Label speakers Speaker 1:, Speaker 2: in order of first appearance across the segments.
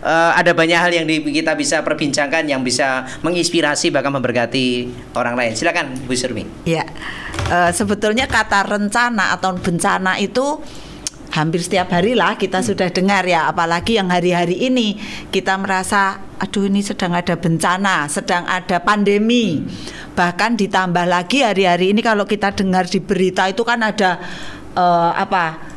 Speaker 1: ada banyak hal yang kita bisa perbincangkan yang bisa menginspirasi bahkan memberkati orang lain. Silakan Bu Surmi.
Speaker 2: Ya, sebetulnya kata rencana atau bencana itu hampir setiap hari lah kita sudah dengar ya, apalagi yang hari-hari ini kita merasa aduh ini sedang ada bencana, sedang ada pandemi. Bahkan ditambah lagi hari-hari ini kalau kita dengar di berita itu kan ada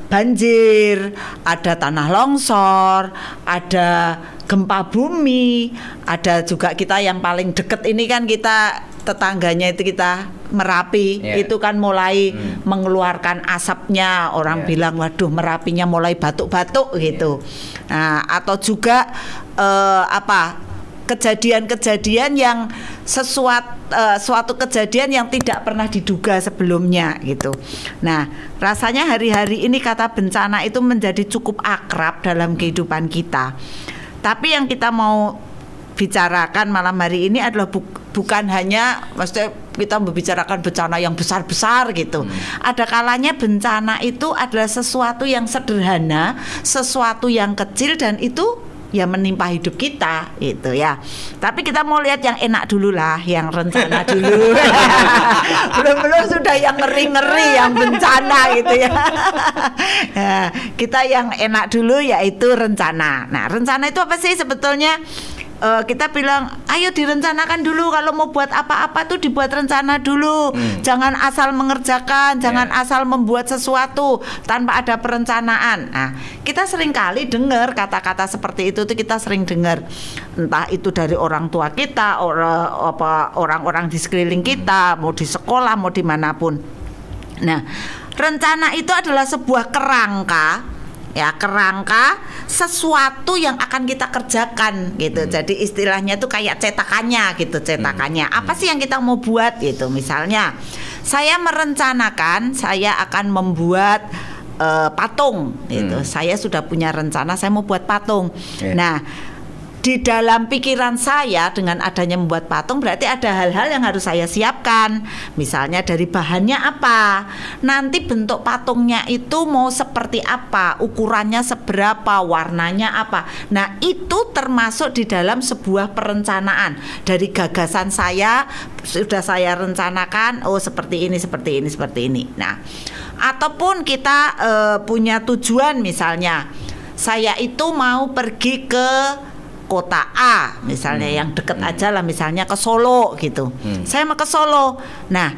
Speaker 2: banjir, ada tanah longsor, ada gempa bumi, ada juga kita yang paling deket ini kan kita tetangganya itu kita Merapi, itu kan mulai mengeluarkan asapnya, orang bilang waduh Merapinya mulai batuk-batuk gitu. Nah, atau juga kejadian-kejadian yang suatu kejadian yang tidak pernah diduga sebelumnya gitu. Nah, rasanya hari-hari ini kata bencana itu menjadi cukup akrab dalam kehidupan kita. Tapi yang kita mau bicarakan malam hari ini adalah bukan hanya maksudnya kita membicarakan bencana yang besar-besar gitu. Ada kalanya bencana itu adalah sesuatu yang sederhana, sesuatu yang kecil dan itu ya menimpa hidup kita gitu ya. Tapi kita mau lihat yang enak dulu lah, yang rencana dulu. Belum sudah yang ngeri-ngeri, yang bencana gitu ya. Nah, kita yang enak dulu yaitu rencana. Nah, rencana itu apa sih sebetulnya? Kita bilang ayo direncanakan dulu, kalau mau buat apa-apa tuh dibuat rencana dulu. Jangan asal mengerjakan, jangan asal membuat sesuatu tanpa ada perencanaan. Nah, kita sering kali dengar kata-kata seperti itu tuh, kita sering dengar entah itu dari orang tua kita, orang-orang di sekeliling kita, mau di sekolah, mau dimanapun. Nah, rencana itu adalah sebuah kerangka sesuatu yang akan kita kerjakan gitu. Jadi istilahnya itu kayak cetakannya gitu, cetakannya. Apa sih yang kita mau buat gitu. Misalnya saya merencanakan saya akan membuat patung gitu. Saya sudah punya rencana saya mau buat patung. Nah, di dalam pikiran saya dengan adanya membuat patung berarti ada hal-hal yang harus saya siapkan. Misalnya dari bahannya apa, nanti bentuk patungnya itu mau seperti apa, ukurannya seberapa, warnanya apa. Nah, itu termasuk di dalam sebuah perencanaan. Dari gagasan saya sudah saya rencanakan, oh seperti ini, seperti ini, seperti ini. Nah, ataupun kita punya tujuan, misalnya saya itu mau pergi ke kota A misalnya, yang deket aja lah, misalnya ke Solo gitu. Saya mau ke Solo. Nah,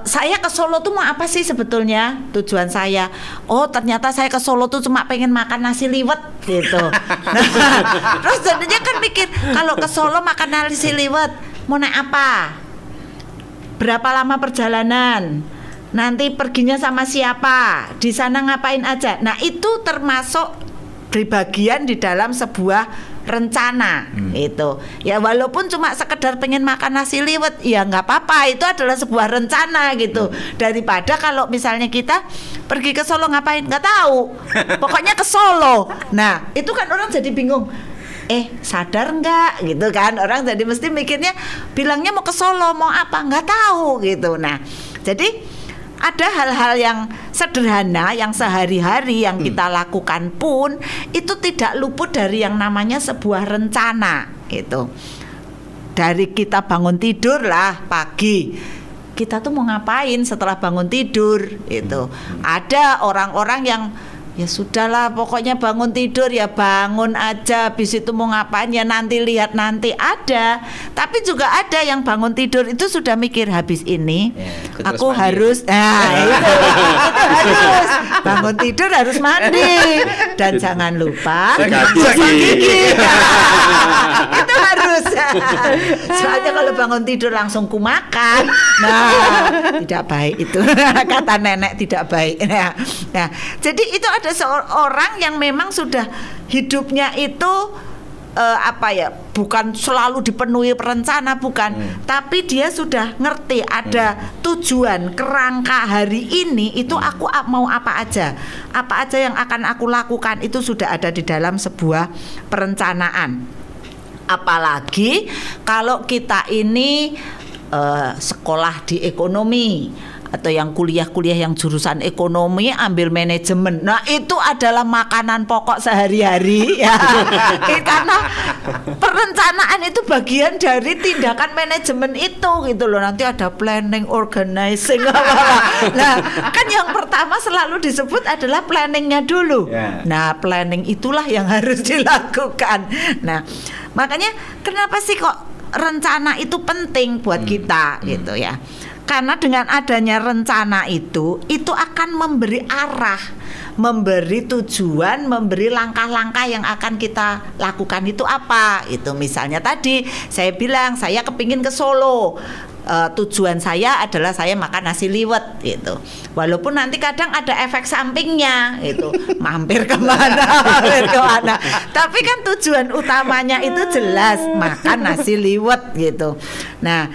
Speaker 2: saya ke Solo tuh mau apa sih sebetulnya tujuan saya? Oh, ternyata saya ke Solo tuh cuma pengen makan nasi liwet gitu. Nah, terus jadinya kan mikir, kalau ke Solo makan nasi liwet mau naik apa? Berapa lama perjalanan? Nanti perginya sama siapa? Di sana ngapain aja? Nah, itu termasuk bagian di dalam sebuah rencana itu. Ya walaupun cuma sekedar pengen makan nasi liwet, ya nggak apa-apa, itu adalah sebuah rencana gitu. Daripada kalau misalnya kita pergi ke Solo ngapain nggak tahu, pokoknya ke Solo. Nah, itu kan orang jadi bingung. Sadar nggak gitu kan, orang jadi mesti mikirnya bilangnya mau ke Solo, mau apa nggak tahu gitu. Nah, jadi ada hal-hal yang sederhana yang sehari-hari yang kita lakukan pun itu tidak luput dari yang namanya sebuah rencana gitu. Dari kita bangun tidur lah pagi, kita tuh mau ngapain setelah bangun tidur itu. Ada orang-orang yang ya sudahlah pokoknya bangun tidur ya bangun aja, habis itu mau ngapain ya nanti lihat nanti. Ada, tapi juga ada yang bangun tidur itu sudah mikir habis ini aku harus itu harus bangun tidur harus mandi dan jangan lupa gosok gigi. Itu harus. Soalnya kalau bangun tidur langsung kumakan, nah tidak baik itu. Kata nenek tidak baik. Nah, jadi itu ada seorang yang memang sudah hidupnya itu bukan selalu dipenuhi perencana, bukan, tapi dia sudah ngerti ada tujuan, kerangka hari ini itu aku mau apa aja yang akan aku lakukan, itu sudah ada di dalam sebuah perencanaan. Apalagi kalau kita ini sekolah di ekonomi atau yang kuliah-kuliah yang jurusan ekonomi ambil manajemen. Nah, itu adalah makanan pokok sehari-hari ya. Karena perencanaan itu bagian dari tindakan manajemen itu gitu loh. Nanti ada planning, organizing apa-apa. Nah, kan yang pertama selalu disebut adalah planningnya dulu. Nah, planning itulah yang harus dilakukan. Nah, makanya kenapa sih kok rencana itu penting buat kita gitu ya. Karena dengan adanya rencana itu akan memberi arah, memberi tujuan, memberi langkah-langkah yang akan kita lakukan itu apa. Itu misalnya tadi saya bilang saya kepingin ke Solo. Tujuan saya adalah saya makan nasi liwet gitu. Walaupun nanti kadang ada efek sampingnya itu mampir kemana. Tapi kan tujuan utamanya itu jelas makan nasi liwet gitu. Nah,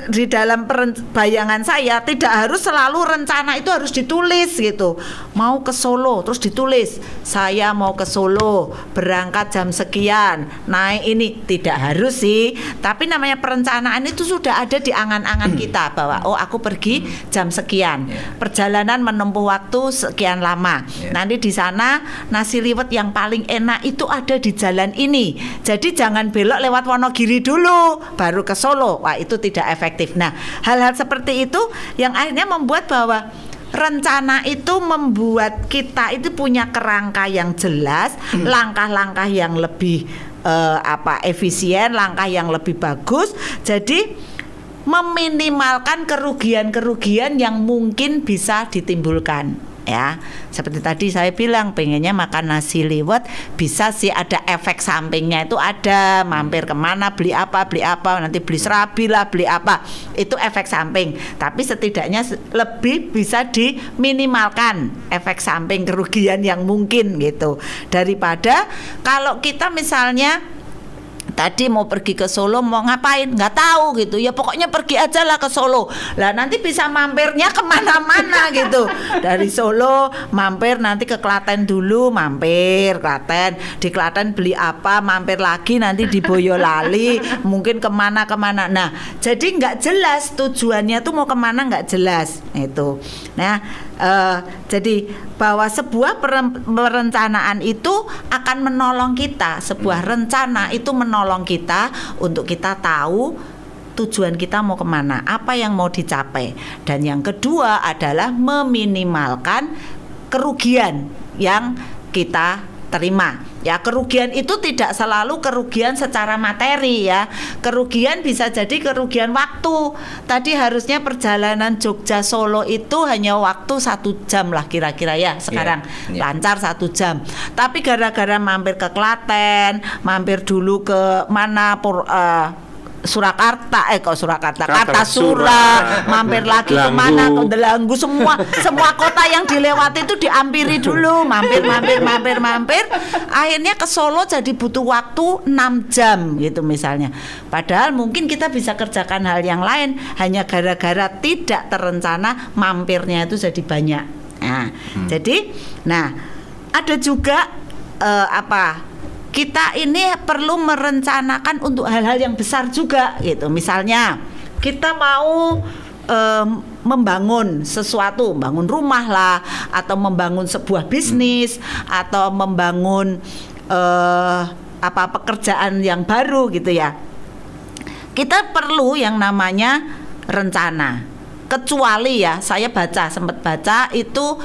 Speaker 2: di dalam bayangan saya tidak harus selalu rencana itu harus ditulis gitu. Mau ke Solo terus ditulis saya mau ke Solo berangkat jam sekian naik ini, tidak harus sih. Tapi namanya perencanaan itu sudah ada di angan-angan kita bahwa oh aku pergi jam sekian, perjalanan menempuh waktu sekian lama. Nanti di sana nasi liwet yang paling enak itu ada di jalan ini. Jadi jangan belok lewat Wonogiri dulu baru ke Solo. Wah, itu tidak efektif. Nah, hal-hal seperti itu yang akhirnya membuat bahwa rencana itu membuat kita itu punya kerangka yang jelas, langkah-langkah yang lebih efisien, langkah yang lebih bagus. Jadi meminimalkan kerugian-kerugian yang mungkin bisa ditimbulkan. Ya, seperti tadi saya bilang pengennya makan nasi liwet, bisa sih ada efek sampingnya itu ada, mampir kemana beli apa nanti beli serabi lah beli apa, itu efek samping. Tapi setidaknya lebih bisa diminimalkan efek samping kerugian yang mungkin gitu, daripada kalau kita misalnya tadi mau pergi ke Solo mau ngapain nggak tahu gitu ya, pokoknya pergi aja lah ke Solo lah, nanti bisa mampirnya kemana-mana gitu. Dari Solo mampir nanti ke Klaten dulu, mampir Klaten, di Klaten beli apa, mampir lagi nanti di Boyolali, mungkin kemana-kemana. Nah, jadi nggak jelas tujuannya tuh mau kemana, nggak jelas itu. Nah, jadi bahwa sebuah perencanaan itu akan menolong kita, sebuah rencana itu menolong kita untuk kita tahu tujuan kita mau kemana, apa yang mau dicapai. Dan yang kedua adalah meminimalkan kerugian yang kita terima. Ya, kerugian itu tidak selalu kerugian secara materi ya. Kerugian bisa jadi kerugian waktu. Tadi harusnya perjalanan Jogja Solo itu hanya waktu 1 jam lah kira-kira ya. Sekarang lancar 1 jam. Tapi gara-gara mampir ke Klaten, mampir dulu ke mana Surakarta, Kartasura, mampir lagi kemana, ke Delanggu, semua kota yang dilewati itu diampiri dulu, mampir. Akhirnya ke Solo jadi butuh waktu 6 jam gitu misalnya. Padahal mungkin kita bisa kerjakan hal yang lain, hanya gara-gara tidak terencana mampirnya itu jadi banyak. Nah, jadi, ada juga kita ini perlu merencanakan untuk hal-hal yang besar juga gitu. Misalnya kita mau membangun sesuatu, membangun rumah lah, atau membangun sebuah bisnis, atau membangun pekerjaan yang baru gitu ya. Kita perlu yang namanya rencana. Kecuali ya, saya sempat baca itu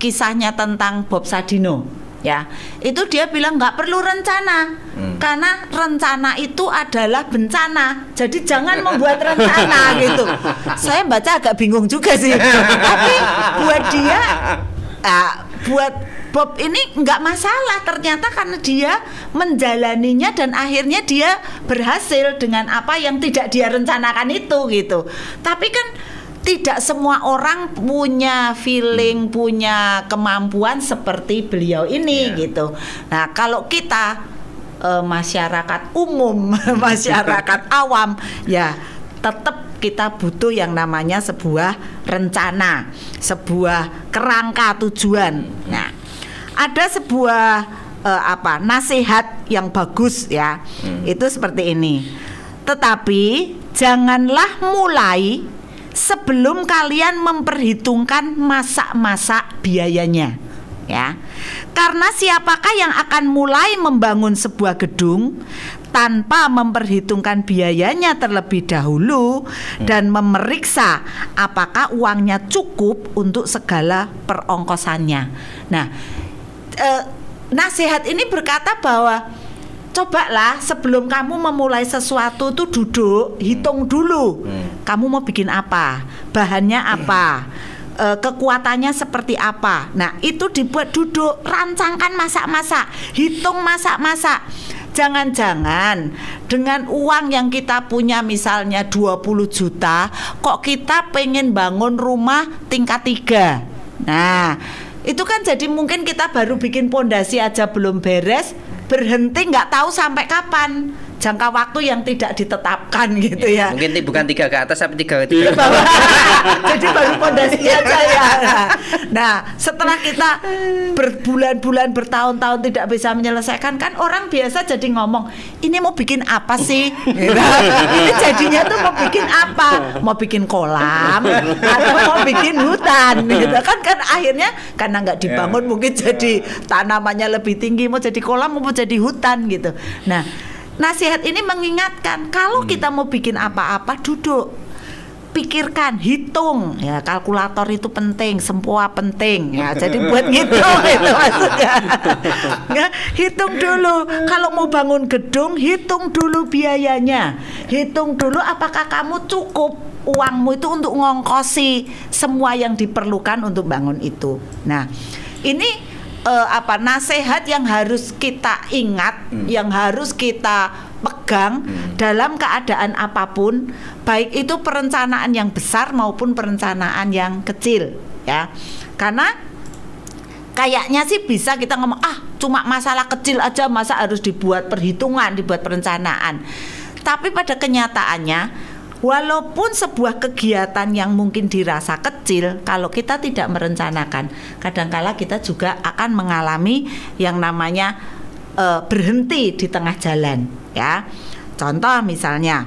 Speaker 2: kisahnya tentang Bob Sadino. Ya, itu dia bilang nggak perlu rencana, karena rencana itu adalah bencana. Jadi jangan membuat rencana gitu. Saya baca agak bingung juga sih. Tapi buat dia, buat Bob ini nggak masalah ternyata, karena dia menjalaninya dan akhirnya dia berhasil dengan apa yang tidak dia rencanakan itu gitu. Tapi kan tidak semua orang punya feeling, punya kemampuan seperti beliau ini gitu. Nah, kalau kita masyarakat umum, masyarakat awam, ya tetap kita butuh yang namanya sebuah rencana, sebuah kerangka tujuan. Nah, ada sebuah nasihat yang bagus ya. Itu seperti ini. Tetapi janganlah mulai sebelum kalian memperhitungkan masak-masak biayanya. Ya, karena siapakah yang akan mulai membangun sebuah gedung tanpa memperhitungkan biayanya terlebih dahulu dan memeriksa apakah uangnya cukup untuk segala perongkosannya. Nah, nasihat ini berkata bahwa cobalah sebelum kamu memulai sesuatu tuh duduk, hitung dulu. Kamu mau bikin apa? Bahannya apa? Kekuatannya seperti apa. Nah, itu dibuat duduk, rancangkan masak-masak, hitung masak-masak. Jangan-jangan dengan uang yang kita punya misalnya 20 juta, kok kita pengen bangun rumah tingkat 3. Nah, itu kan jadi mungkin kita baru bikin pondasi aja belum beres, berhenti nggak tahu sampai kapan. Jangka waktu yang tidak ditetapkan gitu ya.
Speaker 1: Mungkin bukan 3 ke atas tapi 3 ke
Speaker 2: bawah. Jadi baru pondasi aja ya. Nah, setelah kita berbulan-bulan bertahun-tahun tidak bisa menyelesaikan, kan orang biasa jadi ngomong, ini mau bikin apa sih? Ini jadinya tuh mau bikin apa? Mau bikin kolam atau mau bikin hutan gitu kan akhirnya karena nggak dibangun mungkin jadi tanamannya lebih tinggi, mau jadi kolam mau jadi hutan gitu. Nah, nasihat ini mengingatkan kalau kita mau bikin apa-apa duduk, pikirkan, hitung ya, kalkulator itu penting, sempoa penting ya, jadi buat ngitung itu maksudnya. Ya, hitung dulu kalau mau bangun gedung, hitung dulu biayanya, hitung dulu apakah kamu cukup uangmu itu untuk ngongkosi semua yang diperlukan untuk bangun itu. Nah, ini nasihat yang harus kita ingat, yang harus kita pegang dalam keadaan apapun, baik itu perencanaan yang besar maupun perencanaan yang kecil ya. Karena kayaknya sih bisa kita ngomong cuma masalah kecil aja masa harus dibuat perhitungan, dibuat perencanaan. Tapi pada kenyataannya walaupun sebuah kegiatan yang mungkin dirasa kecil, kalau kita tidak merencanakan, kadangkala kita juga akan mengalami yang namanya berhenti di tengah jalan ya. Contoh misalnya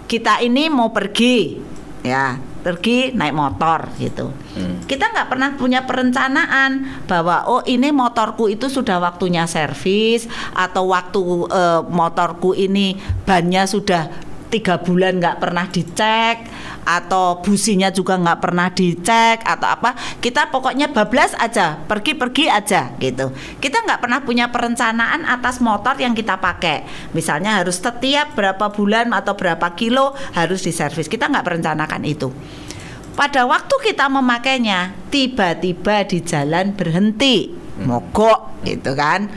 Speaker 2: kita ini mau pergi ya, pergi naik motor gitu. Kita nggak pernah punya perencanaan bahwa ini motorku itu sudah waktunya servis, atau waktu motorku ini bannya sudah 3 bulan nggak pernah dicek, atau businya juga nggak pernah dicek atau apa. Kita pokoknya bablas aja, pergi-pergi aja gitu. Kita nggak pernah punya perencanaan atas motor yang kita pakai. Misalnya harus setiap berapa bulan atau berapa kilo harus diservis. Kita nggak merencanakan itu. Pada waktu kita memakainya, tiba-tiba di jalan berhenti, mogok gitu kan.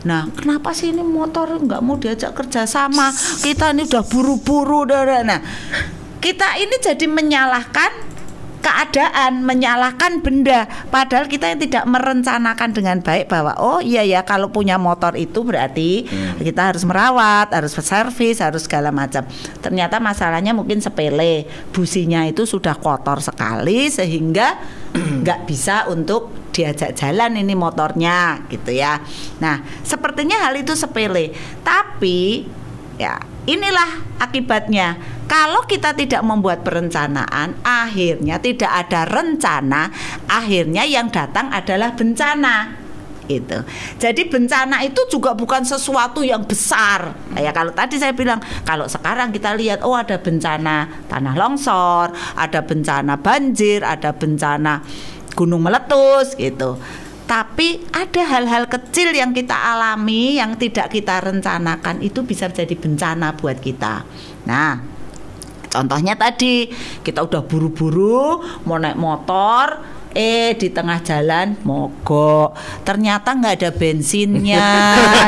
Speaker 2: Nah, kenapa sih ini motor nggak mau diajak kerja sama? Kita ini udah buru-buru. Nah, kita ini jadi menyalahkan keadaan, menyalahkan benda. Padahal kita yang tidak merencanakan dengan baik bahwa iya ya, kalau punya motor itu berarti kita harus merawat, harus servis, harus segala macam. Ternyata masalahnya mungkin sepele. Businya itu sudah kotor sekali sehingga nggak bisa untuk diajak jalan ini motornya gitu ya. Nah, sepertinya hal itu sepele, tapi ya inilah akibatnya. Kalau kita tidak membuat perencanaan, akhirnya tidak ada rencana, akhirnya yang datang adalah bencana. Itu. Jadi bencana itu juga bukan sesuatu yang besar. Ya kalau tadi saya bilang, kalau sekarang kita lihat ada bencana tanah longsor, ada bencana banjir, ada bencana gunung meletus gitu. Tapi ada hal-hal kecil yang kita alami yang tidak kita rencanakan, itu bisa jadi bencana buat kita. Nah, contohnya tadi kita udah buru-buru mau naik motor, di tengah jalan mogok, ternyata nggak ada bensinnya.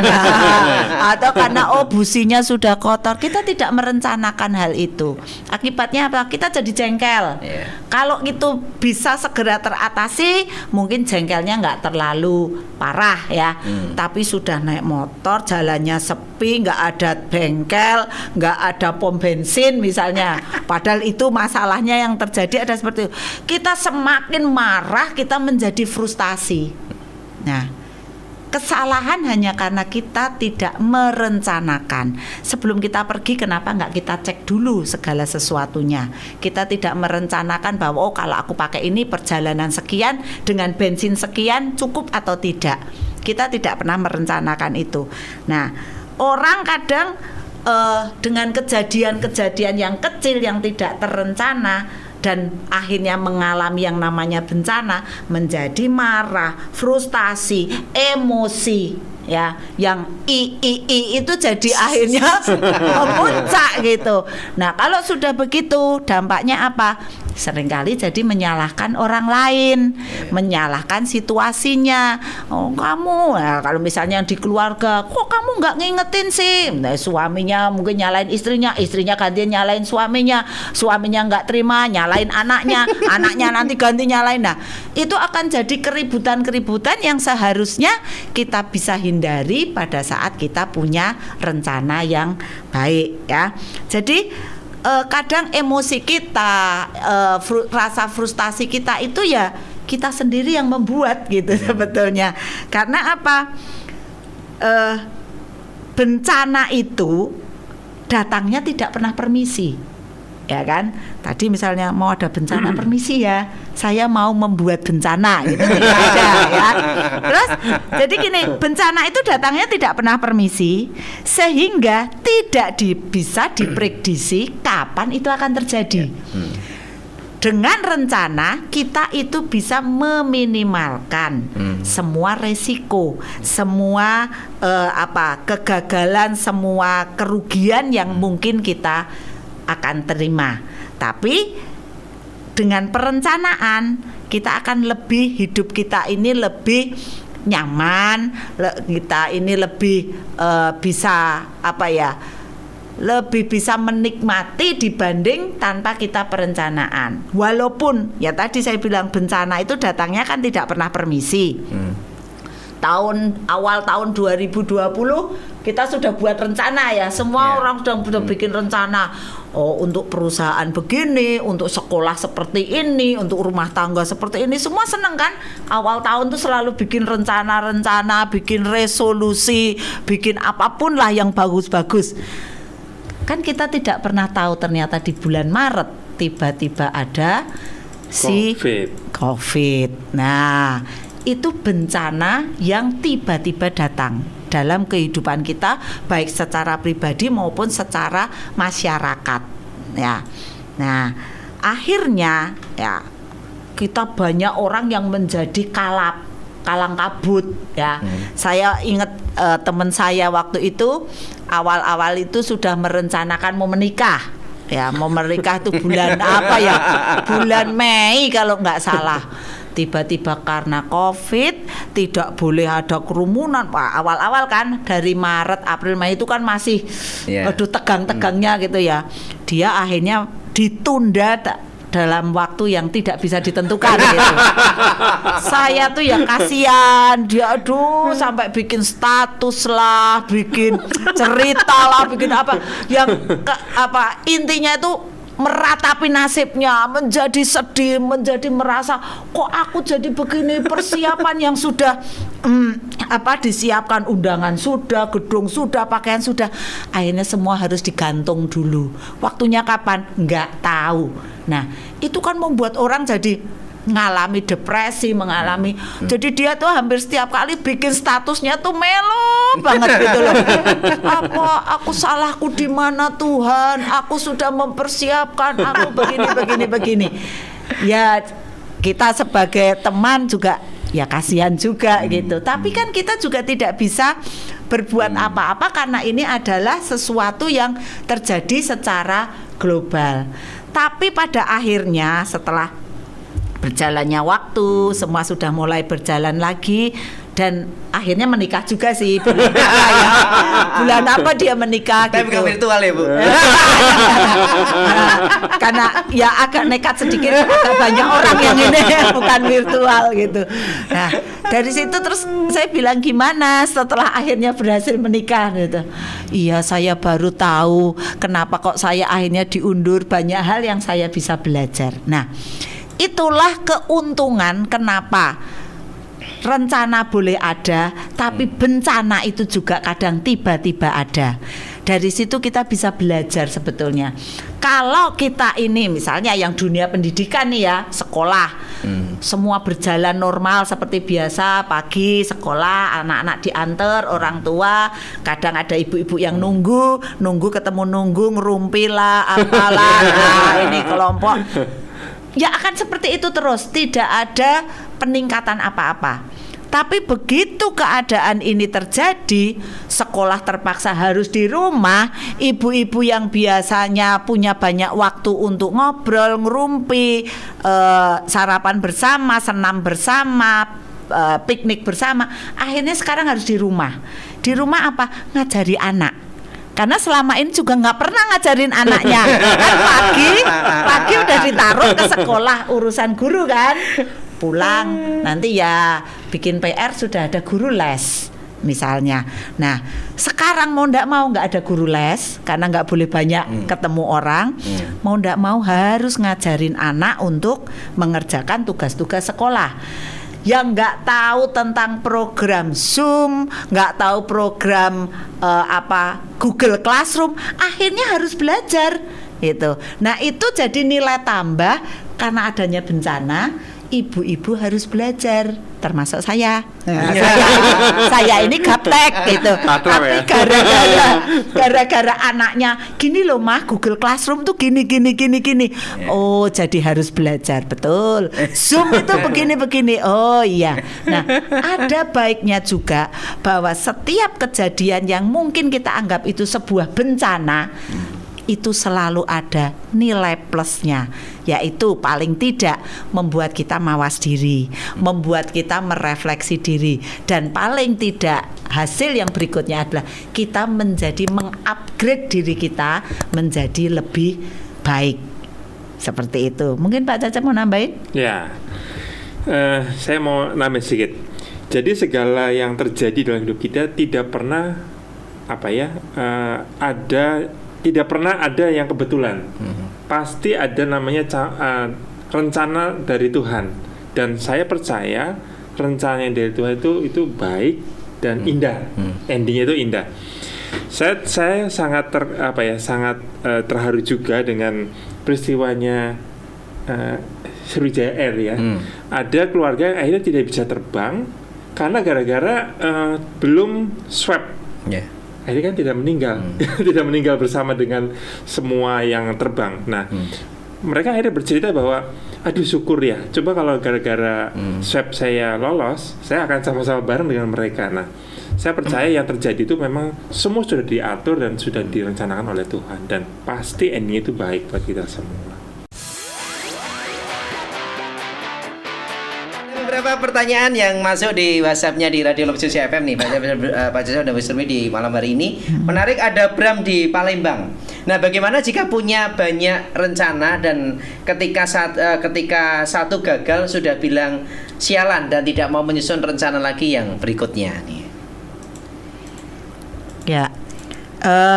Speaker 2: Nah, atau karena businya sudah kotor, kita tidak merencanakan hal itu. Akibatnya apa? Kita jadi jengkel. Kalau itu bisa segera teratasi, mungkin jengkelnya nggak terlalu parah ya. Tapi sudah naik motor, jalannya sepi, nggak ada bengkel, nggak ada pom bensin misalnya. Padahal itu masalahnya yang terjadi ada seperti itu. Kita semakin marah, kita menjadi frustasi. Nah, kesalahan hanya karena kita tidak merencanakan. Sebelum kita pergi, kenapa nggak kita cek dulu segala sesuatunya? Kita tidak merencanakan bahwa kalau aku pakai ini perjalanan sekian dengan bensin sekian cukup atau tidak. Kita tidak pernah merencanakan itu. Nah, orang kadang dengan kejadian-kejadian yang kecil yang tidak terencana dan akhirnya mengalami yang namanya bencana, menjadi marah, frustasi, emosi, ya, yang itu jadi akhirnya memuncak gitu. Nah, kalau sudah begitu dampaknya apa? Seringkali jadi menyalahkan orang lain, menyalahkan situasinya. Oh, kamu, nah, kalau misalnya di keluarga, kok kamu nggak ngingetin sih? Nah, suaminya mungkin nyalain istrinya, istrinya gantian nyalain suaminya, suaminya nggak terima, nyalain anaknya, anaknya nanti ganti nyalain. Nah, itu akan jadi keributan-keributan yang seharusnya kita bisa hindari pada saat kita punya rencana yang baik, ya. Jadi kadang emosi kita, rasa frustasi kita itu ya kita sendiri yang membuat gitu sebetulnya. Karena apa? Bencana itu datangnya tidak pernah permisi, ya kan? Tadi misalnya mau ada bencana, permisi ya, saya mau membuat bencana, itu tidak ada, ya. Terus jadi gini, bencana itu datangnya tidak pernah permisi, sehingga tidak bisa diprediksi kapan itu akan terjadi. Dengan rencana kita itu bisa meminimalkan semua resiko, semua kegagalan, semua kerugian yang mungkin kita akan terima. Tapi dengan perencanaan kita akan lebih, hidup kita ini lebih nyaman, kita ini lebih bisa lebih bisa menikmati dibanding tanpa kita perencanaan. Walaupun ya tadi saya bilang bencana itu datangnya kan tidak pernah permisi. Awal tahun 2020 kita sudah buat rencana, ya, semua orang sudah bikin rencana. Oh, untuk perusahaan begini, untuk sekolah seperti ini, untuk rumah tangga seperti ini, semua seneng kan? Awal tahun tuh selalu bikin rencana-rencana, bikin resolusi, bikin apapun lah yang bagus-bagus. Kan kita tidak pernah tahu ternyata di bulan Maret tiba-tiba ada COVID. Nah, itu bencana yang tiba-tiba datang dalam kehidupan kita, baik secara pribadi maupun secara masyarakat, ya. Nah, akhirnya ya kita banyak orang yang menjadi kalang kabut, ya. Saya ingat teman saya waktu itu awal-awal itu sudah merencanakan mau menikah. Ya, mau menikah itu bulan apa ya? Bulan Mei kalau nggak salah. Tiba-tiba karena COVID tidak boleh ada kerumunan. Wah, awal-awal kan dari Maret, April, Mei itu kan masih tegang-tegangnya gitu ya. Dia akhirnya ditunda dalam waktu yang tidak bisa ditentukan gitu. Saya tuh ya kasihan dia, sampai bikin status lah, bikin cerita lah, bikin apa yang intinya itu meratapi nasibnya, menjadi sedih, menjadi merasa kok aku jadi begini. Persiapan yang sudah disiapkan, undangan sudah, gedung sudah, pakaian sudah, akhirnya semua harus digantung dulu. Waktunya kapan? Nggak tahu. Nah, itu kan membuat orang jadi mengalami depresi, jadi dia tuh hampir setiap kali bikin statusnya tuh melo banget gitu loh. Aku salahku di mana Tuhan? Aku sudah mempersiapkan, aku begini. Ya, kita sebagai teman juga ya kasihan juga gitu. Tapi kan kita juga tidak bisa berbuat apa-apa karena ini adalah sesuatu yang terjadi secara global. Tapi pada akhirnya setelah berjalannya waktu, semua sudah mulai berjalan lagi, dan akhirnya menikah juga sih. Bulan apa dia menikah?
Speaker 1: Tapi
Speaker 2: gitu.
Speaker 1: bukan virtual ya, Bu.
Speaker 2: Karena ya agak nekat sedikit, agak banyak orang yang ini bukan virtual gitu. Nah, dari situ terus saya bilang, gimana setelah akhirnya berhasil menikah gitu. Iya, saya baru tahu kenapa kok saya akhirnya diundur, banyak hal yang saya bisa belajar. Nah, itulah keuntungan kenapa rencana boleh ada, tapi bencana itu juga kadang tiba-tiba ada. Dari situ kita bisa belajar sebetulnya. Kalau kita ini misalnya yang dunia pendidikan nih ya, sekolah, semua berjalan normal seperti biasa, pagi sekolah, anak-anak diantar, orang tua, kadang ada ibu-ibu yang nunggu ketemu ngerumpi lah, apalah, nah, ini kelompok. Ya akan seperti itu terus, tidak ada peningkatan apa-apa. Tapi begitu keadaan ini terjadi, sekolah terpaksa harus di rumah, ibu-ibu yang biasanya punya banyak waktu untuk ngobrol, ngerumpi, sarapan bersama, senam bersama, piknik bersama, akhirnya sekarang harus di rumah. Di rumah apa? Ngajari anak. Karena selama ini juga nggak pernah ngajarin anaknya. Kan pagi udah ditaruh ke sekolah, urusan guru kan. Pulang nanti ya bikin PR, sudah ada guru les misalnya. Nah sekarang mau nggak ada guru les karena nggak boleh banyak ketemu orang. Mau nggak mau harus ngajarin anak untuk mengerjakan tugas-tugas sekolah. Yang nggak tahu tentang program Zoom, nggak tahu program Google Classroom, akhirnya harus belajar gitu. Nah itu jadi nilai tambah karena adanya bencana. Ibu-ibu harus belajar, termasuk saya. Saya ini gaptek gitu. Tapi gara-gara anaknya gini loh mah, Google Classroom tuh gini. Oh jadi harus belajar, betul. Zoom itu begini. Oh iya. Nah ada baiknya juga bahwa setiap kejadian yang mungkin kita anggap itu sebuah bencana, itu selalu ada nilai plusnya, yaitu paling tidak membuat kita mawas diri, membuat kita merefleksi diri, dan paling tidak hasil yang berikutnya adalah kita mengupgrade diri kita menjadi lebih baik. Seperti itu. Mungkin Pak Caca mau nambahin?
Speaker 3: Ya, saya mau nambahin sedikit. Jadi segala yang terjadi dalam hidup kita tidak pernah tidak pernah ada yang kebetulan. Pasti ada namanya rencana dari Tuhan. Dan saya percaya rencana yang dari Tuhan itu baik dan indah. Endingnya itu indah. Saya sangat terharu juga dengan peristiwanya Sriwijaya Air ya. Ada keluarga yang akhirnya tidak bisa terbang karena gara-gara belum swab. Akhirnya kan tidak meninggal, tidak meninggal bersama dengan semua yang terbang. Nah, mereka akhirnya bercerita bahwa, aduh syukur ya, coba kalau gara-gara swab saya lolos, saya akan sama-sama bareng dengan mereka. Nah, saya percaya yang terjadi itu memang semua sudah diatur dan sudah direncanakan oleh Tuhan, dan pasti endingnya itu baik buat kita semua.
Speaker 1: Beberapa pertanyaan yang masuk di WhatsApp-nya di Radio Lobsisi FM nih, Pak Caca dan Wisnu di malam hari ini. Menarik, ada Bram di Palembang. Nah, bagaimana jika punya banyak rencana dan ketika satu gagal sudah bilang sialan dan tidak mau menyusun rencana lagi yang berikutnya nih? Ya,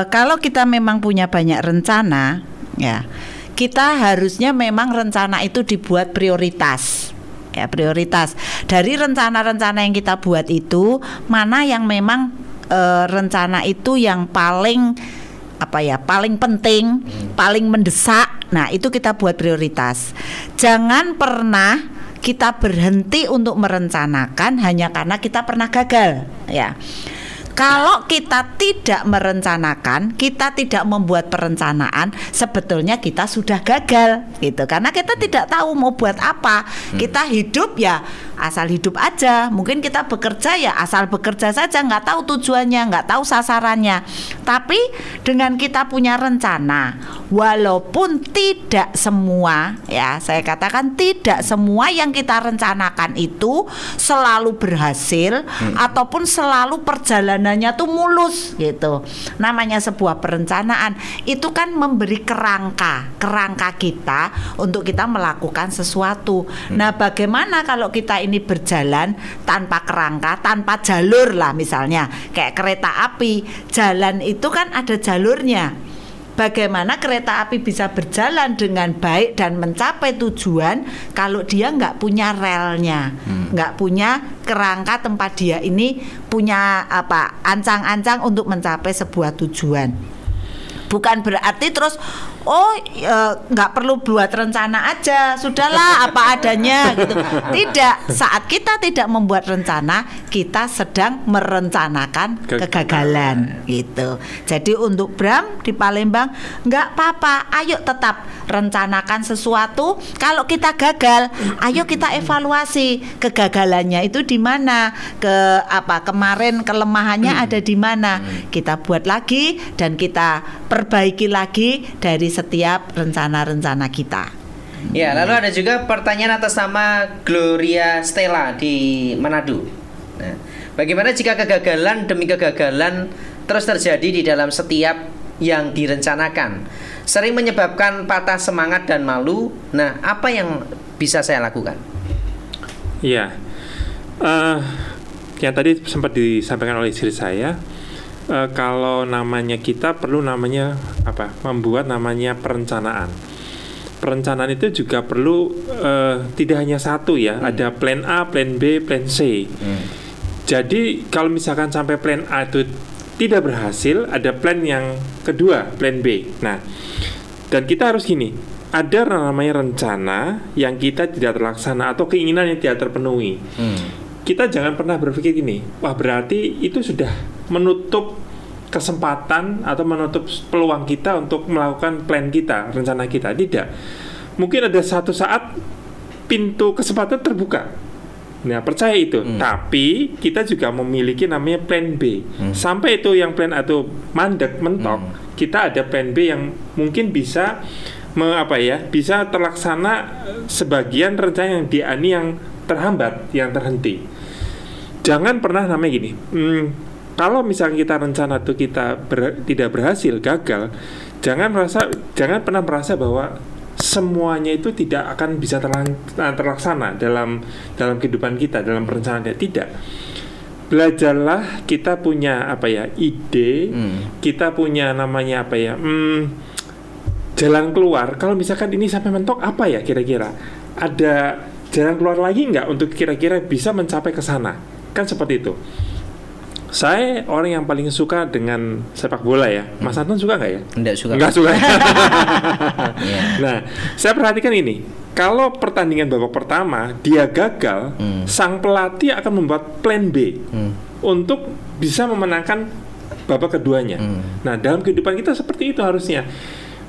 Speaker 1: kalau kita memang punya banyak rencana, ya kita harusnya memang rencana itu dibuat prioritas. Ya, prioritas dari rencana-rencana yang kita buat itu, mana yang memang rencana itu yang paling paling penting, paling mendesak. Nah, itu kita buat prioritas. Jangan pernah kita berhenti untuk merencanakan hanya karena kita pernah gagal, ya. Kalau kita tidak merencanakan, kita tidak membuat perencanaan, sebetulnya kita sudah gagal gitu. Karena kita tidak tahu mau buat apa. Kita hidup ya asal hidup aja. Mungkin kita bekerja ya asal bekerja saja, nggak tahu tujuannya, nggak tahu sasarannya. Tapi dengan kita punya rencana, walaupun tidak semua, ya saya katakan tidak semua yang kita rencanakan itu selalu berhasil ataupun selalu perjalanannya tuh mulus gitu. Namanya sebuah perencanaan itu kan memberi kerangka kita untuk kita melakukan sesuatu. Nah, bagaimana kalau kita ini berjalan tanpa kerangka, tanpa jalur lah, misalnya kayak kereta api, jalan itu kan ada jalurnya. bagaimana kereta api bisa berjalan dengan baik dan mencapai tujuan kalau dia nggak punya relnya, nggak punya kerangka tempat dia ini punya ancang-ancang untuk mencapai sebuah tujuan. Bukan berarti terus nggak perlu buat rencana aja, sudahlah apa adanya gitu. Tidak, saat kita tidak membuat rencana, kita sedang merencanakan kegagalan gitu. Jadi untuk Bram di Palembang nggak apa-apa, ayo tetap rencanakan sesuatu. Kalau kita gagal, ayo kita evaluasi kegagalannya itu di mana, kemarin kelemahannya ada di mana. Kita buat lagi dan kita perbaiki lagi dari setiap rencana-rencana kita.
Speaker 4: Ya, lalu ada juga pertanyaan atas nama Gloria Stella di Manado. Nah, bagaimana jika kegagalan demi kegagalan terus terjadi di dalam setiap yang direncanakan, sering menyebabkan patah semangat dan malu? Nah, apa yang bisa saya lakukan?
Speaker 3: Iya, yang tadi sempat disampaikan oleh istri saya. Kalau namanya kita perlu namanya membuat namanya perencanaan. Perencanaan itu juga perlu tidak hanya satu ya, ada plan A, plan B, plan C. Jadi kalau misalkan sampai plan A itu tidak berhasil, ada plan yang kedua, plan B. Nah, dan kita harus gini, ada namanya rencana yang kita tidak terlaksana atau keinginan yang tidak terpenuhi. Kita jangan pernah berpikir gini, wah berarti itu sudah menutup kesempatan atau menutup peluang kita untuk melakukan plan kita, rencana kita. Tidak. Mungkin ada satu saat pintu kesempatan terbuka. Nah, percaya itu. Tapi kita juga memiliki namanya plan B. Sampai itu yang plan A itu mandek, mentok, kita ada plan B yang mungkin bisa bisa terlaksana sebagian rencana yang yang terhambat, yang terhenti. Jangan pernah namanya gini. Kalau misalnya kita rencana itu tidak berhasil, gagal, jangan pernah merasa bahwa semuanya itu tidak akan bisa terlaksana dalam kehidupan kita, dalam perencanaan kita. Tidak. Belajarlah, kita punya ide, kita punya namanya jalan keluar. Kalau misalkan ini sampai mentok, apa ya kira-kira? Ada jalan keluar lagi nggak untuk kira-kira bisa mencapai ke sana? Kan seperti itu. Saya orang yang paling suka dengan sepak bola ya. Mas Anton suka nggak ya? Nggak suka. Nah, saya perhatikan ini. Kalau pertandingan babak pertama dia gagal, sang pelatih akan membuat plan B untuk bisa memenangkan babak keduanya. Nah, dalam kehidupan kita seperti itu harusnya.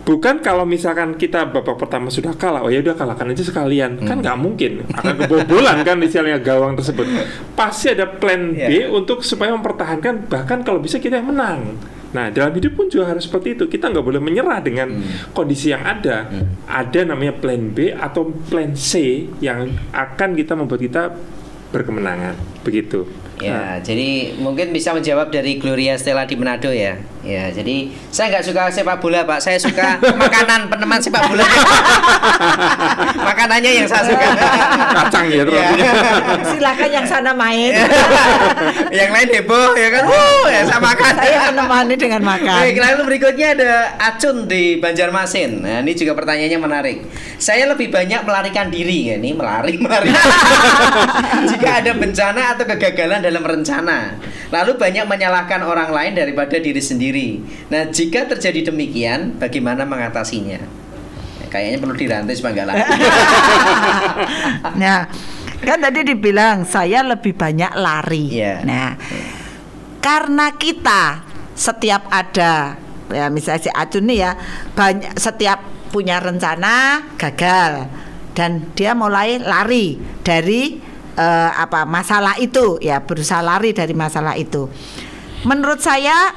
Speaker 3: Bukan kalau misalkan kita babak pertama sudah kalah, ya udah kalahkan aja sekalian. Kan nggak mungkin, akan kebobolan kan misalnya gawang tersebut. Pasti ada plan B untuk supaya mempertahankan, bahkan kalau bisa kita yang menang. Nah, dalam hidup pun juga harus seperti itu. Kita nggak boleh menyerah dengan kondisi yang ada. Ada namanya plan B atau plan C yang akan kita membuat kita berkemenangan. Begitu.
Speaker 4: Ya, jadi mungkin bisa menjawab dari Gloria Stella di Manado ya. Ya, jadi saya nggak suka sepak bola, Pak. Saya suka makanan peneman sepak bola. Makanannya yang saya suka.
Speaker 3: Kacang ya,
Speaker 1: Silakan yang sana main.
Speaker 4: Yang lain heboh ya kan. Ya saya makan.
Speaker 1: Saya menemani dengan makan.
Speaker 4: Baik, lalu berikutnya ada Acun di Banjarmasin. Nah, ini juga pertanyaannya menarik. Saya lebih banyak melarikan diri ya, ini melari. Jika ada bencana atau kegagalan dalam rencana, lalu banyak menyalahkan orang lain daripada diri sendiri. Nah, jika terjadi demikian, bagaimana mengatasinya? Kayaknya perlu dirantai supaya nggak lari.
Speaker 1: Nah, kan tadi dibilang saya lebih banyak lari. Nah, karena kita setiap ada ya misalnya si Acun nih ya setiap punya rencana gagal dan dia mulai lari dari masalah itu ya, berusaha lari dari masalah itu. Menurut saya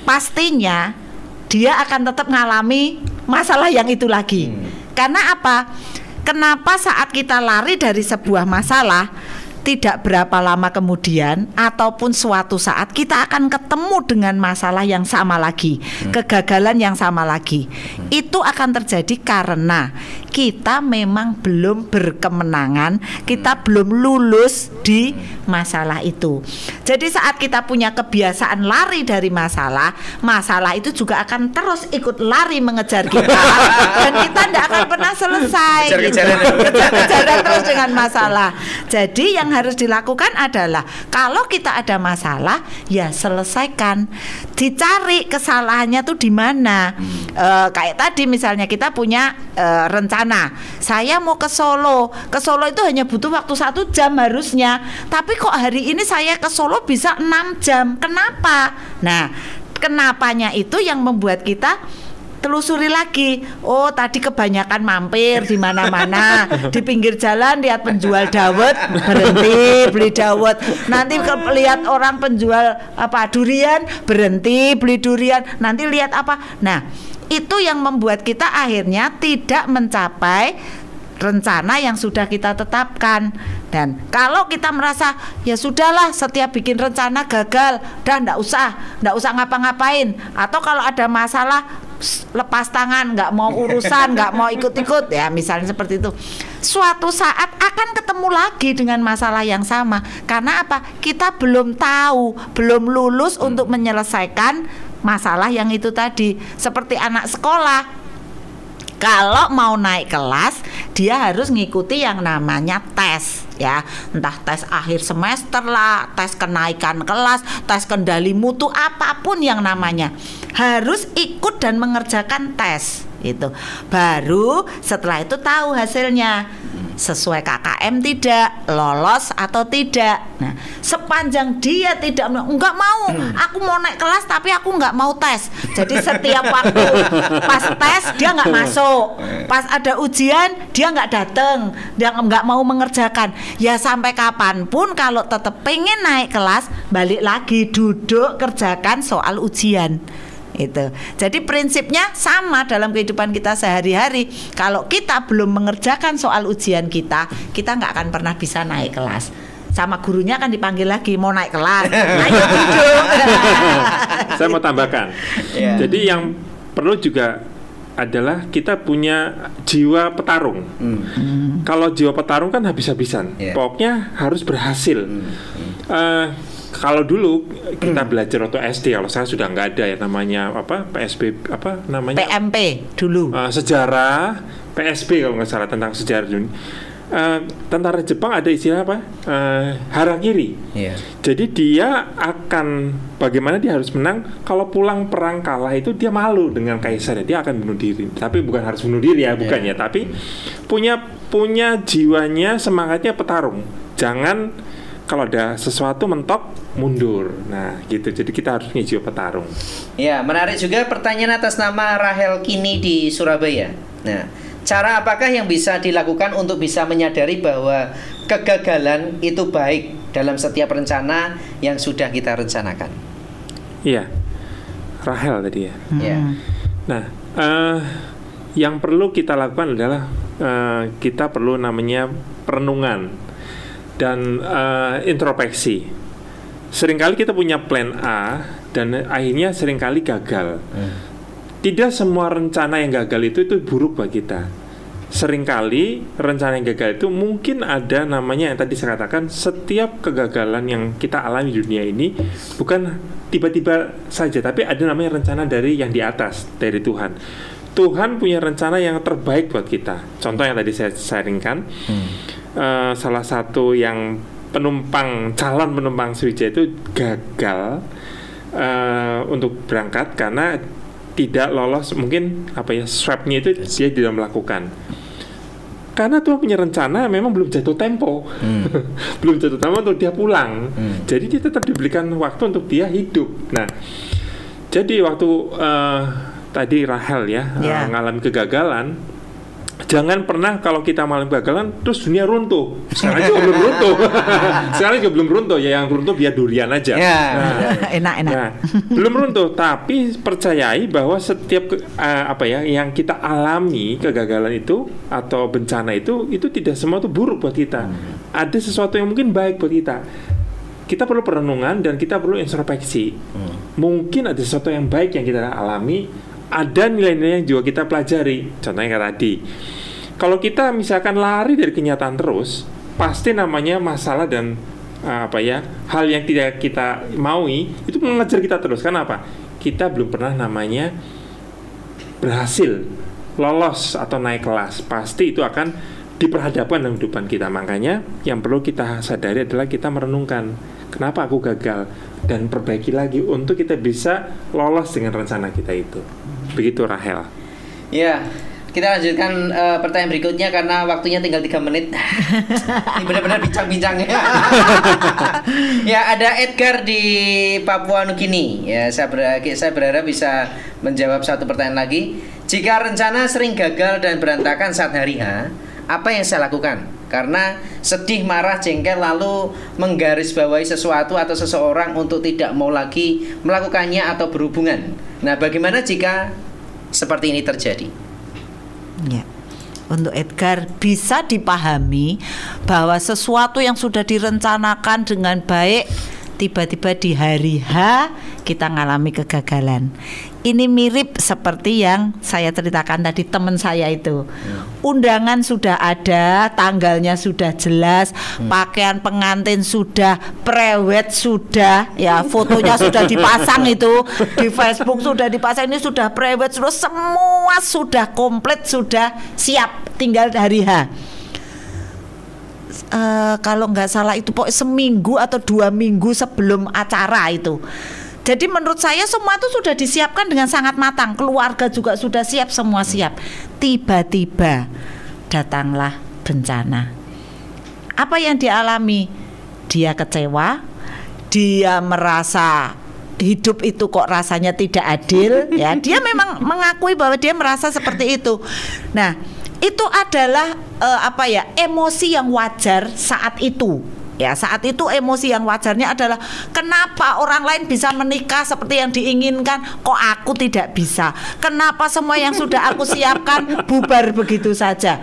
Speaker 1: pastinya dia akan tetap mengalami masalah yang itu lagi. Karena apa? Kenapa saat kita lari dari sebuah masalah tidak berapa lama kemudian ataupun suatu saat kita akan ketemu dengan masalah yang sama lagi, kegagalan yang sama lagi. Itu akan terjadi karena kita memang belum berkemenangan, kita belum lulus di masalah itu. Jadi saat kita punya kebiasaan lari dari masalah, masalah itu juga akan terus ikut lari mengejar kita dan kita tidak akan pernah selesai. Kejar-kejaran terus dengan masalah. Jadi yang harus dilakukan adalah kalau kita ada masalah, ya selesaikan. Dicari kesalahannya tuh di mana. Kayak tadi misalnya kita punya rencana, saya mau ke Solo. Ke Solo itu hanya butuh waktu 1 jam harusnya. Tapi kok hari ini saya ke Solo bisa 6 jam. Kenapa? Nah, kenapanya itu yang membuat kita telusuri lagi. Oh, tadi kebanyakan mampir di mana-mana. Di pinggir jalan lihat penjual dawet, berhenti beli dawet. Nanti lihat orang penjual durian, berhenti beli durian. Nanti lihat apa? Nah, itu yang membuat kita akhirnya tidak mencapai rencana yang sudah kita tetapkan. Dan kalau kita merasa ya sudahlah, setiap bikin rencana gagal, dan nggak usah ngapa-ngapain, atau kalau ada masalah lepas tangan, nggak mau urusan, nggak mau ikut-ikut, ya misalnya seperti itu, suatu saat akan ketemu lagi dengan masalah yang sama. Karena apa? Kita belum tahu, belum lulus untuk menyelesaikan masalah yang itu tadi. Seperti anak sekolah, kalau mau naik kelas, dia harus ngikuti yang namanya tes, ya. Entah tes akhir semester lah, tes kenaikan kelas, tes kendali mutu, apapun yang namanya, harus ikut dan mengerjakan tes. Itu baru setelah itu tahu hasilnya, sesuai KKM tidak, lolos atau tidak. Nah, sepanjang dia tidak, enggak mau, aku mau naik kelas tapi aku enggak mau tes. Jadi setiap waktu pas tes dia enggak masuk, pas ada ujian dia enggak datang, dia enggak mau mengerjakan. Ya sampai kapanpun kalau tetap pengen naik kelas, balik lagi duduk kerjakan soal ujian. Itu. Jadi prinsipnya sama dalam kehidupan kita sehari-hari. Kalau kita belum mengerjakan soal ujian kita nggak akan pernah bisa naik kelas. Sama gurunya akan dipanggil lagi, mau naik kelas, ayo duduk.
Speaker 3: Saya mau tambahkan. Jadi yang perlu juga adalah kita punya jiwa petarung. Kalau jiwa petarung kan habis-habisan. Pokoknya harus berhasil. Kalau dulu kita belajar waktu SD, kalau saya sudah nggak ada ya namanya PSB
Speaker 1: PMP dulu.
Speaker 3: Sejarah PSB kalau nggak salah, tentang sejarah dunia. Tentara Jepang ada istilah harakiri. Jadi dia akan bagaimana dia harus menang. Kalau pulang perang kalah itu dia malu dengan kaisarnya, dia akan bunuh diri. Tapi bukan harus bunuh diri ya, bukan ya. Tapi punya jiwanya, semangatnya petarung. Jangan kalau ada sesuatu mentok mundur. Nah, gitu. Jadi kita harus punya jiwa petarung.
Speaker 4: Ya, menarik juga pertanyaan atas nama Rahel Kini di Surabaya. Nah, cara apakah yang bisa dilakukan untuk bisa menyadari bahwa kegagalan itu baik dalam setiap rencana yang sudah kita rencanakan?
Speaker 3: Iya, Rahel tadi ya. Nah, yang perlu kita lakukan adalah kita perlu namanya perenungan dan introspeksi. Seringkali kita punya plan A dan akhirnya seringkali gagal. Tidak semua rencana yang gagal itu buruk bagi kita. Seringkali rencana yang gagal itu mungkin ada namanya yang tadi saya katakan, setiap kegagalan yang kita alami di dunia ini bukan tiba-tiba saja, tapi ada namanya rencana dari yang di atas, dari Tuhan. Tuhan punya rencana yang terbaik buat kita. Contoh yang tadi saya sharingkan, salah satu yang calon penumpang Sriwijaya itu gagal untuk berangkat karena tidak lolos, mungkin swabnya itu dia tidak melakukan. Karena Tuhan punya rencana, memang belum jatuh tempo, belum jatuh tempo untuk dia pulang. Jadi dia tetap diberikan waktu untuk dia hidup. Nah, jadi waktu tadi Rahel mengalami kegagalan, Jangan pernah kalau kita malam kegagalan terus dunia runtuh. Sekarang juga belum runtuh. Sekarang juga belum runtuh, ya yang runtuh biar durian aja.
Speaker 4: Ya.
Speaker 1: Enak-enak.
Speaker 3: Nah, belum runtuh, tapi percayai bahwa setiap yang kita alami kegagalan itu atau bencana itu tidak semua itu buruk buat kita. Ada sesuatu yang mungkin baik buat kita. Kita perlu perenungan dan kita perlu introspeksi. Mungkin ada sesuatu yang baik yang kita alami, ada nilai-nilai yang juga kita pelajari. Contohnya kayak tadi, kalau kita misalkan lari dari kenyataan terus, pasti namanya masalah dan hal yang tidak kita maui itu mengejar kita terus. Kenapa? Kita belum pernah namanya berhasil lolos atau naik kelas. Pasti itu akan diperhadapkan dalam kehidupan kita. Makanya yang perlu kita sadari adalah kita merenungkan, kenapa aku gagal, dan perbaiki lagi untuk kita bisa lolos dengan rencana kita itu. Begitu Rahel.
Speaker 4: Ya, kita lanjutkan pertanyaan berikutnya karena waktunya tinggal 3 menit. Ini benar-benar bincang-bincang ya. Ya, ada Edgar di Papua Nugini. Ya, saya berharap bisa menjawab satu pertanyaan lagi. Jika rencana sering gagal dan berantakan saat hari H, apa yang saya lakukan? Karena sedih, marah, jengkel, lalu menggarisbawahi sesuatu atau seseorang untuk tidak mau lagi melakukannya atau berhubungan. Nah, bagaimana jika seperti ini terjadi?
Speaker 1: Ya. Untuk Edgar, bisa dipahami bahwa sesuatu yang sudah direncanakan dengan baik, tiba-tiba di hari H kita ngalami kegagalan. Ini mirip seperti yang saya ceritakan tadi, teman saya itu. Undangan sudah ada, tanggalnya sudah jelas, pakaian pengantin sudah, prewed sudah, ya fotonya sudah dipasang itu di Facebook, sudah dipasang, ini sudah prewed, sudah semua sudah komplit, sudah siap, tinggal hari H. Kalau nggak salah itu pokoknya seminggu atau 2 minggu sebelum acara itu. Jadi menurut saya semua itu sudah disiapkan dengan sangat matang. Keluarga juga sudah siap, semua siap. Tiba-tiba datanglah bencana. Apa yang dialami? Dia kecewa, dia merasa hidup itu kok rasanya tidak adil, ya. Dia memang mengakui bahwa dia merasa seperti itu. Nah, itu adalah emosi yang wajar saat itu. Ya, saat itu emosi yang wajarnya adalah kenapa orang lain bisa menikah seperti yang diinginkan, kok aku tidak bisa? Kenapa semua yang sudah aku siapkan bubar begitu saja?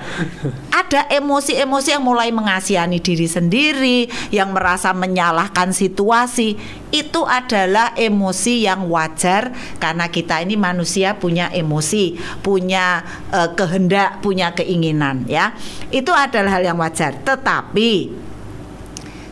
Speaker 1: Ada emosi-emosi yang mulai mengasihani diri sendiri, yang merasa menyalahkan situasi. Itu adalah emosi yang wajar karena kita ini manusia punya emosi, punya kehendak, punya keinginan, ya. Itu adalah hal yang wajar. Tetapi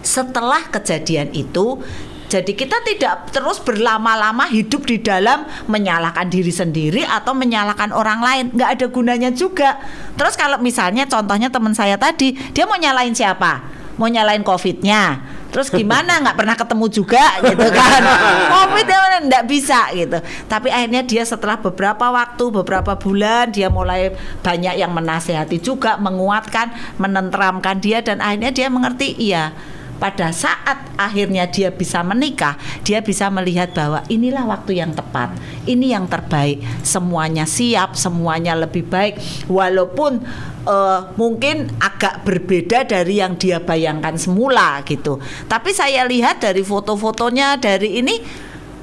Speaker 1: setelah kejadian itu, jadi kita tidak terus berlama-lama hidup di dalam menyalahkan diri sendiri atau menyalahkan orang lain, nggak ada gunanya juga. Terus kalau misalnya contohnya teman saya tadi, dia mau nyalain siapa? Mau nyalain COVID-nya, terus gimana, nggak pernah ketemu juga gitu kan, COVID nggak bisa gitu. Tapi akhirnya dia setelah beberapa waktu, beberapa bulan, dia mulai banyak yang menasehati juga, menguatkan, menenteramkan dia, dan akhirnya dia mengerti, iya, pada saat akhirnya dia bisa menikah, dia bisa melihat bahwa inilah waktu yang tepat, ini yang terbaik, semuanya siap, semuanya lebih baik, walaupun mungkin agak berbeda dari yang dia bayangkan semula gitu. Tapi saya lihat dari foto-fotonya, dari ini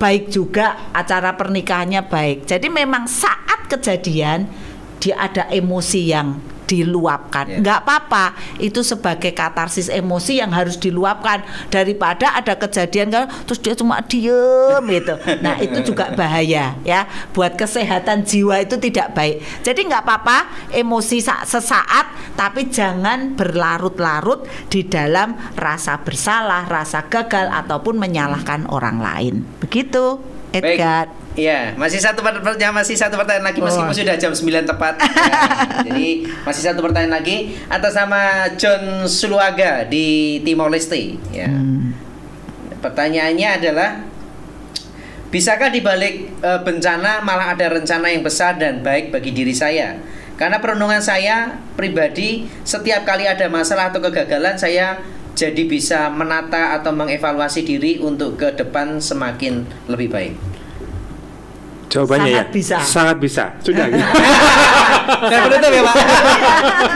Speaker 1: baik juga, acara pernikahannya baik. Jadi memang saat kejadian dia ada emosi yang diluapkan, nggak apa-apa, itu sebagai katarsis emosi yang harus diluapkan, daripada ada kejadian kan terus dia cuma diem gitu. Nah itu juga bahaya ya, buat kesehatan jiwa itu tidak baik. Jadi nggak apa-apa emosi sesaat, tapi jangan berlarut-larut di dalam rasa bersalah, rasa gagal ataupun menyalahkan orang lain. Begitu, Edgar.
Speaker 4: Baik. Iya, masih satu pertanyaan lagi, meskipun sudah jam 9 tepat. Ya, jadi masih satu pertanyaan lagi atas nama John Suluaga di Timor Leste. Ya. Pertanyaannya adalah, bisakah di balik bencana malah ada rencana yang besar dan baik bagi diri saya? Karena perenungan saya pribadi, setiap kali ada masalah atau kegagalan, saya jadi bisa menata atau mengevaluasi diri untuk ke depan semakin lebih baik.
Speaker 3: Jawabannya
Speaker 2: Sangat
Speaker 3: ya,
Speaker 2: bisa.
Speaker 3: sangat bisa. Sudah.
Speaker 4: Saya penutup ya Pak.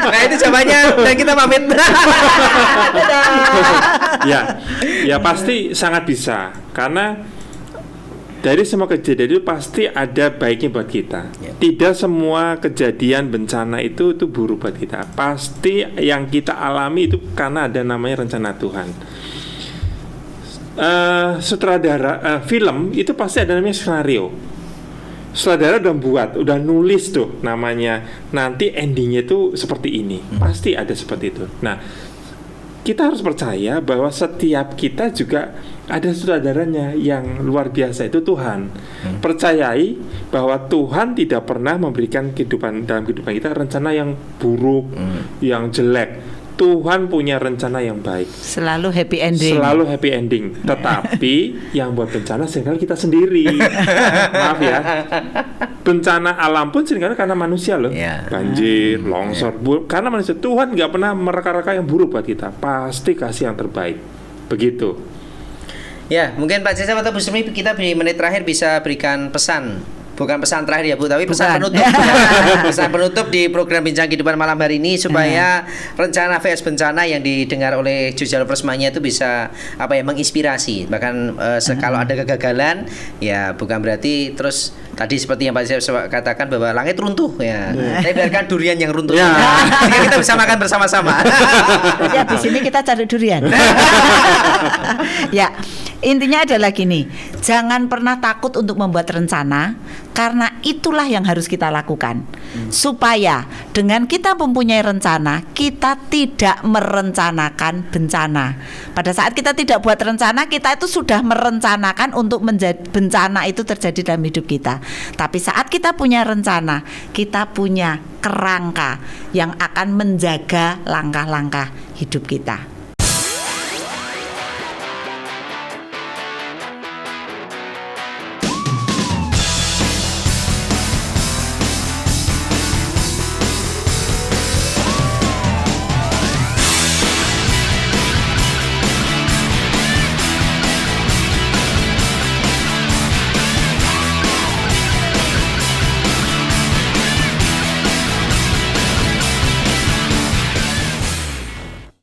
Speaker 4: Nah itu jawabannya dan kita pamit.
Speaker 3: Ya pasti sangat bisa, karena dari semua kejadian itu pasti ada baiknya buat kita. Tidak semua kejadian bencana itu buruk buat kita. Pasti yang kita alami itu karena ada namanya rencana Tuhan. Sutradara film itu pasti ada namanya skenario. Sutradara udah nulis tuh namanya, nanti endingnya itu seperti ini. Pasti ada seperti itu. Nah, kita harus percaya bahwa setiap kita juga ada sutradaranya yang luar biasa, itu Tuhan. Percayai bahwa Tuhan tidak pernah memberikan dalam kehidupan kita rencana yang buruk, yang jelek. Tuhan punya rencana yang baik.
Speaker 2: Selalu happy ending.
Speaker 3: Selalu happy ending. Tetapi yang buat bencana seringkali kita sendiri. Maaf ya. Bencana alam pun seringkali karena manusia loh. Banjir, longsor, karena manusia. Tuhan nggak pernah mereka-reka yang buruk buat kita. Pasti kasih yang terbaik. Begitu.
Speaker 4: Ya, mungkin Pak Cecep atau Bu Sumi, kita di menit terakhir bisa berikan pesan. Bukan pesan terakhir ya Bu, tapi pesan penutup. Pesan penutup di program Bincang Kehidupan malam hari ini, supaya rencana VS bencana yang didengar oleh Jujal Persmanya itu bisa menginspirasi. Bahkan kalau ada kegagalan, ya bukan berarti terus tadi seperti yang Pak Cecep katakan bahwa langit runtuh ya. Tapi biarkan durian yang runtuh. Sehingga kita bisa makan bersama-sama.
Speaker 2: Ya di sini kita cari durian. Ya, intinya adalah gini, jangan pernah takut untuk membuat rencana, karena itulah yang harus kita lakukan. Supaya dengan kita mempunyai rencana, kita tidak merencanakan bencana. Pada saat kita tidak buat rencana, kita itu sudah merencanakan untuk bencana itu terjadi dalam hidup kita. Tapi saat kita punya rencana, kita punya kerangka yang akan menjaga langkah-langkah hidup kita.